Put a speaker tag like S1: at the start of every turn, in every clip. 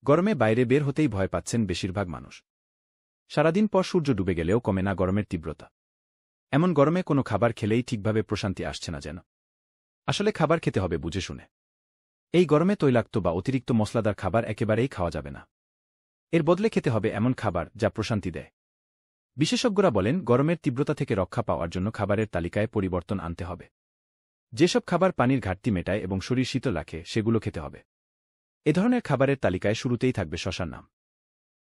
S1: গরমে বাইরে বের হতেই ভয় পাচ্ছেন বেশিরভাগ মানুষ। সারাদিন পর সূর্য ডুবে গেলেও কমে না গরমের তীব্রতা। এমন গরমে কোনো খাবার খেলেই ঠিকভাবে প্রশান্তি আসছে না যেন। আসলে খাবার খেতে হবে বুঝে শুনে। এই গরমে তৈলাক্ত বা অতিরিক্ত মশলাদার খাবার একেবারেই খাওয়া যাবে না। এর বদলে খেতে হবে এমন খাবার যা প্রশান্তি দেয়। বিশেষজ্ঞরা বলেন গরমের তীব্রতা থেকে রক্ষা পাওয়ার জন্য খাবারের তালিকায় পরিবর্তন আনতে হবে। যেসব খাবার পানির ঘাটতি মেটায় এবং শরীর শীতল রাখে সেগুলো খেতে হবে। এ ধরনের খাবারের তালিকায় শুরুতেই থাকবে শশার নাম।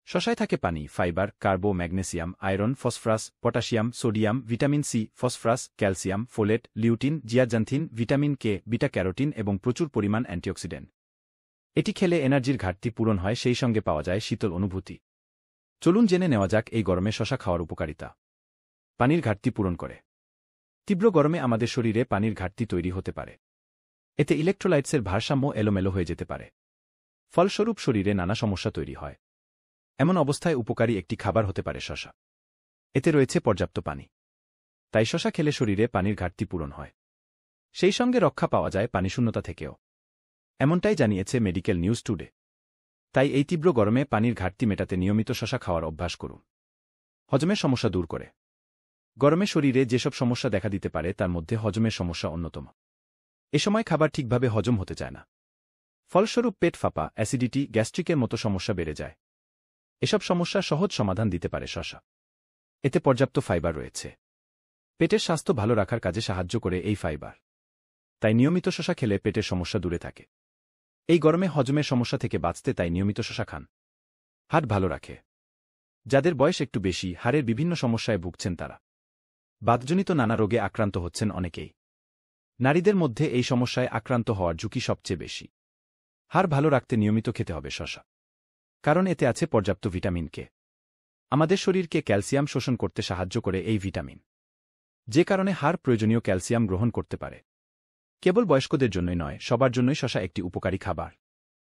S1: শশায় থাকে পানি, fibre, carbo, magnesium, iron, phosphorus, potassium, sodium, vitamin C, phosphorus, calcium, folate, lutein, zeaxanthin, vitamin K, beta carotene এবং প্রচুর পরিমাণ অ্যান্টিঅক্সিডেন্ট। এটি খেলে এনার্জির ঘাটতি পূরণ হয়, সেই সঙ্গে পাওয়া যায় শীতল অনুভূতি। চলুন জেনে নেওয়া যাক এই গরমে শশা খাওয়ার উপকারিতা। পানির ঘাটতি পূরণ করে। তীব্র গরমে আমাদের শরীরে পানির ঘাটতি তৈরি হতে পারে। এতে ইলেকট্রোলাইটসের ভারসাম্য এলোমেলো হয়ে যেতে পারে। ফলস্বরূপ শরীরে নানা সমস্যা তৈরি হয়। এমন অবস্থায় উপকারী একটি খাবার হতে পারে শশা। এতে রয়েছে পর্যাপ্ত পানি। তাই শশা খেলে শরীরে পানির ঘাটতি পূরণ হয়। সেই সঙ্গে রক্ষা পাওয়া যায় পানিশূন্যতা থেকেও। এমনটাই জানিয়েছে মেডিকেল নিউজ টুডে। তাই এই তীব্র গরমে পানির ঘাটতি মেটাতে নিয়মিত শশা খাওয়ার অভ্যাস করুন। হজমের সমস্যা দূর করে। গরমে শরীরে যেসব সমস্যা দেখা দিতে পারে তার মধ্যে হজমের সমস্যা অন্যতম। এ সময় খাবার ঠিকভাবে হজম হতে চায় না। ফলস্বরূপ পেট ফাঁপা, অ্যাসিডিটি, গ্যাস্ট্রিকের মতো সমস্যা বেড়ে যায়। এসব সমস্যার সহজ সমাধান দিতে পারে শশা। এতে পর্যাপ্ত ফাইবার রয়েছে। পেটের স্বাস্থ্য ভালো রাখার কাজে সাহায্য করে এই ফাইবার। তাই নিয়মিত শশা খেলে পেটের সমস্যা দূরে থাকে। এই গরমে হজমের সমস্যা থেকে বাঁচতে তাই নিয়মিত শশা খান। হার্ট ভালো রাখে। যাদের বয়স একটু বেশি, হাড়ের বিভিন্ন সমস্যায় ভুগছেন তারা। বাতজনিত নানা রোগে আক্রান্ত হচ্ছেন অনেকেই। নারীদের মধ্যে এই সমস্যায় আক্রান্ত হওয়ার ঝুঁকি সবচেয়ে বেশি। হাড় ভালো রাখতে নিয়মিত খেতে হবে শশা। কারণ এতে আছে পর্যাপ্ত ভিটামিন কে। আমাদের শরীরকে ক্যালসিয়াম শোষণ করতে সাহায্য করে এই ভিটামিন। যে কারণে হাড় প্রয়োজনীয় ক্যালসিয়াম গ্রহণ করতে পারে। কেবল বয়স্কদের জন্যই নয়, সবার জন্যই শশা একটি উপকারী খাবার।